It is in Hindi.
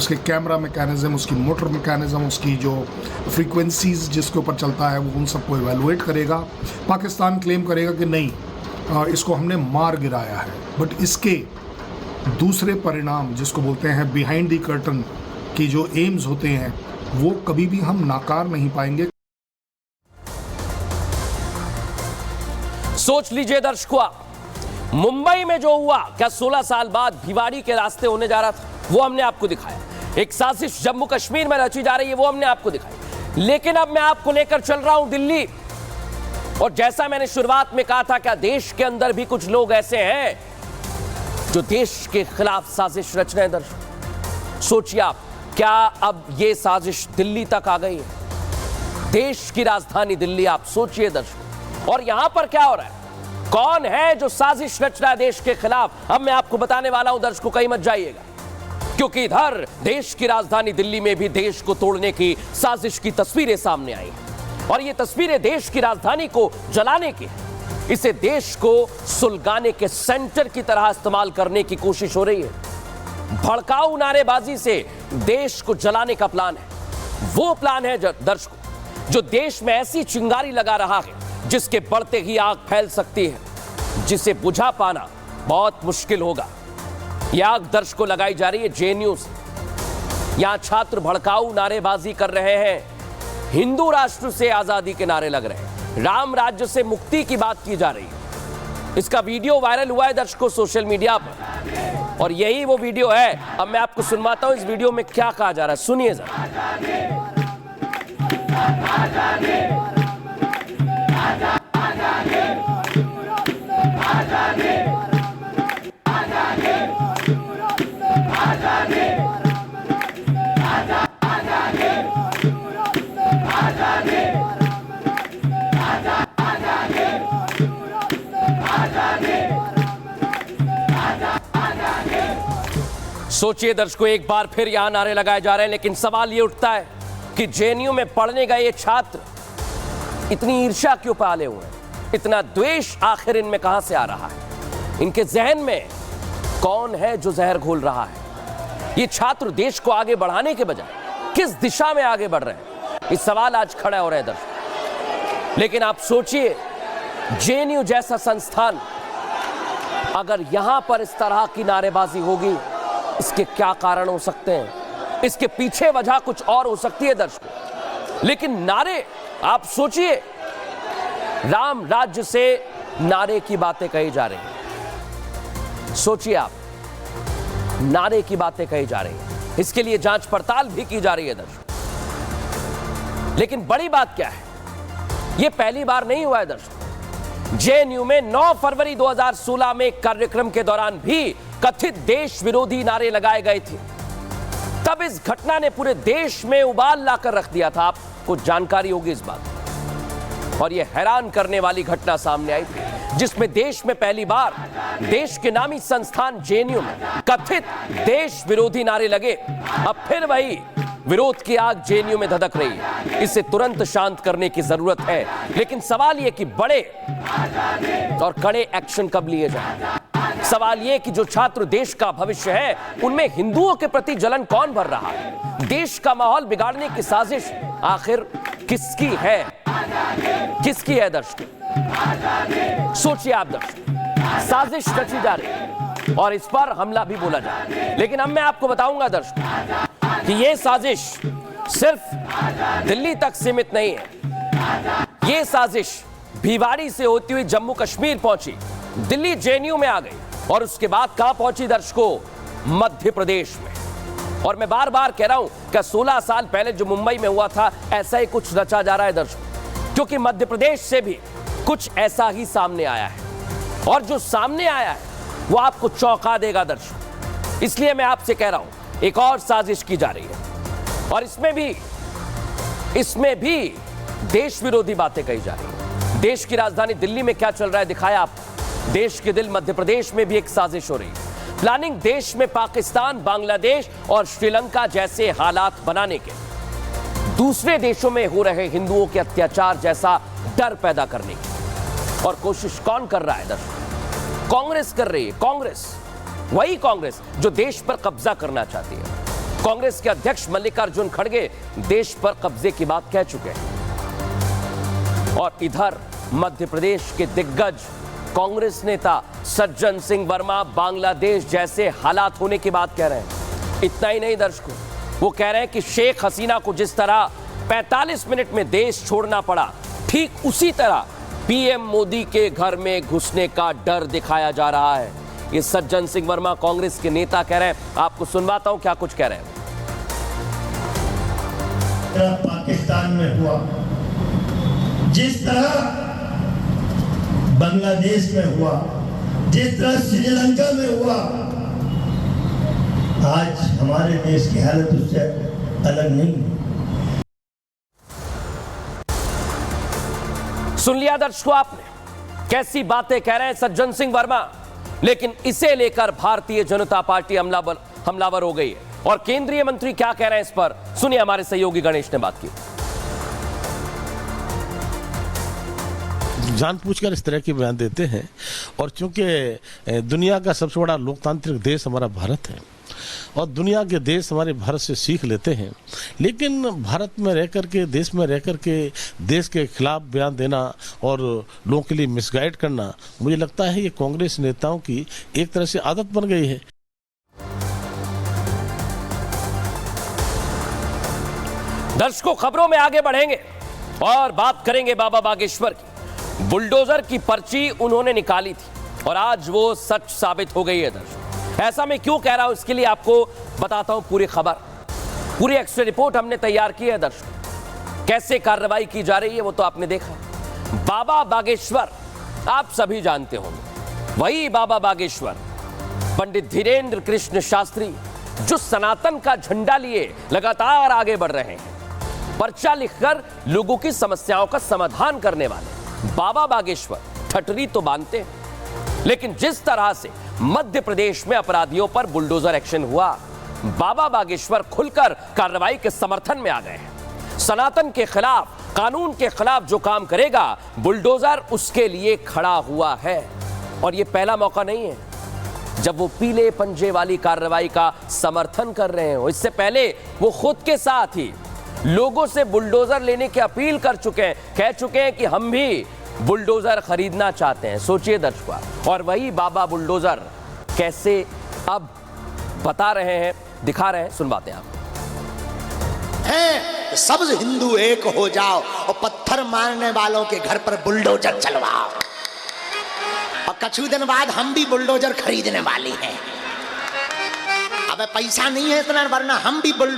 उसके कैमरा मैकेनिज्म, उसकी मोटर मैकेनिज्म, उसकी जो फ्रीक्वेंसीज जिसके ऊपर चलता है वो उन सबको इवेलुएट करेगा। पाकिस्तान क्लेम करेगा कि नहीं इसको हमने मार गिराया है, बट इसके दूसरे परिणाम जिसको बोलते हैं बिहाइंड द कर्टन की जो एम्स होते हैं वो कभी भी हम नाकार नहीं पाएंगे। सोच लीजिए दर्शकों, मुंबई में जो हुआ, क्या 16 साल बाद भिवाड़ी के रास्ते होने जा रहा था, वो हमने आपको दिखाया। एक साजिश जम्मू कश्मीर में रची जा रही है, वो हमने आपको दिखाई। लेकिन अब मैं आपको लेकर चल रहा हूं दिल्ली, और जैसा मैंने शुरुआत में कहा था, क्या देश के अंदर भी कुछ लोग ऐसे हैं जो देश के खिलाफ साजिश रच रहे हैं। दर्शक सोचिए आप, क्या अब ये साजिश दिल्ली तक आ गई है, देश की राजधानी दिल्ली। आप सोचिए दर्शक, और यहां पर क्या हो रहा है, कौन है जो साजिश रच रहा है देश के खिलाफ, अब मैं आपको बताने वाला हूं। दर्शकों कहीं मत जाइएगा, क्योंकि इधर देश की राजधानी दिल्ली में भी देश को तोड़ने की साजिश की तस्वीरें सामने आई हैं, और ये तस्वीरें देश की राजधानी को जलाने की हैं। इसे देश को सुलगाने के सेंटर की तरह इस्तेमाल करने की कोशिश हो रही है। भड़काऊ नारेबाजी से देश को जलाने का प्लान है। वो प्लान है दर्शकों जो देश में ऐसी चिंगारी लगा रहा है जिसके बढ़ते ही आग फैल सकती है, जिसे बुझा पाना बहुत मुश्किल होगा। यह आग दर्शकों लगाई जा रही है जेएनयू से। यहां छात्र भड़काऊ नारेबाजी कर रहे हैं, हिंदू राष्ट्र से आजादी के नारे लग रहे हैं, राम राज्य से मुक्ति की बात की जा रही है। इसका वीडियो वायरल हुआ है दर्शकों सोशल मीडिया पर, और यही वो वीडियो है। अब मैं आपको सुनवाता हूं इस वीडियो में क्या कहा जा रहा है, सुनिए जरा। सोचिए दर्शकों, एक बार फिर यहां नारे लगाए जा रहे हैं, लेकिन सवाल यह उठता है कि जेएनयू में पढ़ने गए ये छात्र इतनी ईर्ष्या क्यों पाले हुए हैं, इतना द्वेष आखिर इनमें कहां से आ रहा है, इनके जहन में कौन है जो जहर घोल रहा है। ये छात्र देश को आगे बढ़ाने के बजाय किस दिशा में आगे बढ़ रहे हैं, ये सवाल आज खड़ा हो रहा है दर्शक। लेकिन आप सोचिए, जेएनयू जैसा संस्थान, अगर यहां पर इस तरह की नारेबाजी होगी, इसके क्या कारण हो सकते हैं, इसके पीछे वजह कुछ और हो सकती है दर्शकों। लेकिन नारे, आप सोचिए, राम राज्य से नारे की बातें कही जा रही हैं। सोचिए आप, नारे की बातें कही जा रही हैं, इसके लिए जांच पड़ताल भी की जा रही है दर्शकों। लेकिन बड़ी बात क्या है, यह पहली बार नहीं हुआ है दर्शकों। जेएनयू में 9 फरवरी 2016 में कार्यक्रम के दौरान भी कथित देश विरोधी नारे लगाए गए थे। तब इस घटना ने पूरे देश में उबाल लाकर रख दिया था, आपको जानकारी होगी इस बात। और यह हैरान करने वाली घटना सामने आई थी, जिसमें देश में पहली बार देश के नामी संस्थान जेएनयू में कथित देश विरोधी नारे लगे। अब फिर वही विरोध की आग जेएनयू में धधक रही है। इसे तुरंत शांत करने की जरूरत है, लेकिन सवाल यह कि बड़े और कड़े एक्शन कब लिए जाए। सवाल यह कि जो छात्र देश का भविष्य है, उनमें हिंदुओं के प्रति जलन कौन भर रहा है, देश का माहौल बिगाड़ने की साजिश आखिर किसकी है, किसकी है दर्शक। सोचिए आप दर्शक, साजिश रची जा रही है और इस पर हमला भी बोला जा रहा है। लेकिन अब मैं आपको बताऊंगा दर्शक कि यह साजिश सिर्फ दिल्ली तक सीमित नहीं है। यह साजिश भिवाड़ी से होती हुई जम्मू कश्मीर पहुंची, दिल्ली जेएनयू में आ गई, और उसके बाद कहां पहुंची दर्शकों, मध्य प्रदेश में। और मैं बार बार कह रहा हूं कि 16 साल पहले जो मुंबई में हुआ था, ऐसा ही कुछ रचा जा रहा है दर्शकों, क्योंकि मध्य प्रदेश से भी कुछ ऐसा ही सामने आया है, और जो सामने आया है वो आपको चौंका देगा दर्शकों। इसलिए मैं आपसे कह रहा हूं, एक और साजिश की जा रही है, और इसमें भी देश विरोधी बातें कही जा रही है। देश की राजधानी दिल्ली में क्या चल रहा है दिखाया आप, देश के दिल मध्य प्रदेश में भी एक साजिश हो रही है। प्लानिंग देश में पाकिस्तान, बांग्लादेश और श्रीलंका जैसे हालात बनाने के, दूसरे देशों में हो रहे हिंदुओं के अत्याचार जैसा डर पैदा करने की। और कोशिश कौन कर रहा है दर्शक? कांग्रेस कर रही है। कांग्रेस, वही कांग्रेस जो देश पर कब्जा करना चाहती है। कांग्रेस के अध्यक्ष मल्लिकार्जुन खड़गे देश पर कब्जे की बात कह चुके हैं। और इधर मध्य प्रदेश के दिग्गज कांग्रेस नेता सज्जन सिंह वर्मा बांग्लादेश जैसे हालात होने की बात कह रहे हैं। इतना ही नहीं दर्शकों, वो कह रहे हैं कि शेख हसीना को जिस तरह 45 मिनट में देश छोड़ना पड़ा, ठीक उसी तरह पीएम मोदी के घर में घुसने का डर दिखाया जा रहा है। ये सज्जन सिंह वर्मा कांग्रेस के नेता कह रहे हैं। आपको सुनवाता हूं क्या कुछ कह रहे हैं। पाकिस्तान में हुआ, जिस तरह बांग्लादेश में हुआ, जिस तरह श्रीलंका में हुआ, आज हमारे देश की हालत उससे अलग नहीं है। सुन लिया दर्शकों आपने, कैसी बातें कह रहे हैं सज्जन सिंह वर्मा। लेकिन इसे लेकर भारतीय जनता पार्टी हमलावर हो गई है। और केंद्रीय मंत्री क्या कह रहे हैं इस पर, सुनिए हमारे सहयोगी गणेश ने बात की। जानबूझकर इस तरह के बयान देते हैं। और चूंकि दुनिया का सबसे बड़ा लोकतांत्रिक देश हमारा भारत है और दुनिया के देश हमारे भारत से सीख लेते हैं, लेकिन भारत में रहकर के, देश में रहकर के देश के खिलाफ बयान देना और लोगों के लिए मिसगाइड करना, मुझे लगता है ये कांग्रेस नेताओं की एक तरह से आदत बन गई है। दर्शकों, खबरों में आगे बढ़ेंगे और बात करेंगे बाबा बागेश्वर की। बुलडोजर की पर्ची उन्होंने निकाली थी और आज वो सच साबित हो गई है। दर्शकों, ऐसा मैं क्यों कह रहा हूं इसके लिए आपको बताता हूं पूरी खबर, पूरी एक्स्ट्रा रिपोर्ट हमने तैयार की है। दर्शकों, कैसे कार्रवाई की जा रही है वो तो आपने देखा। बाबा बागेश्वर आप सभी जानते होंगे, वही बाबा बागेश्वर पंडित धीरेन्द्र कृष्ण शास्त्री जो सनातन का झंडा लिए लगातार आगे बढ़ रहे हैं, पर्चा लिखकर लोगों की समस्याओं का समाधान करने वाले बाबा बागेश्वर ठटरी तो बांधते हैं, लेकिन जिस तरह से मध्य प्रदेश में अपराधियों पर बुलडोजर एक्शन हुआ, बाबा बागेश्वर खुलकर कार्रवाई के समर्थन में आ गए हैं। सनातन के खिलाफ, कानून के खिलाफ जो काम करेगा, बुलडोजर उसके लिए खड़ा हुआ है। और यह पहला मौका नहीं है जब वो पीले पंजे वाली कार्रवाई का समर्थन कर रहे हो। इससे पहले वो खुद के साथ ही लोगों से बुलडोजर लेने की अपील कर चुके हैं, कह चुके हैं कि हम भी बुलडोजर खरीदना चाहते हैं। सोचिए दर्शकों, और वही बाबा बुलडोजर कैसे अब बता रहे हैं, दिखा रहे हैं, सुनवाते हैं आप। हैं सब हिंदू एक हो जाओ और पत्थर मारने वालों के घर पर बुलडोजर चलवाओ, और कुछ दिन बाद हम भी बुलडोजर खरीदने वाले हैं। अब पैसा नहीं है इतना, वरना हम भी बुलडोजर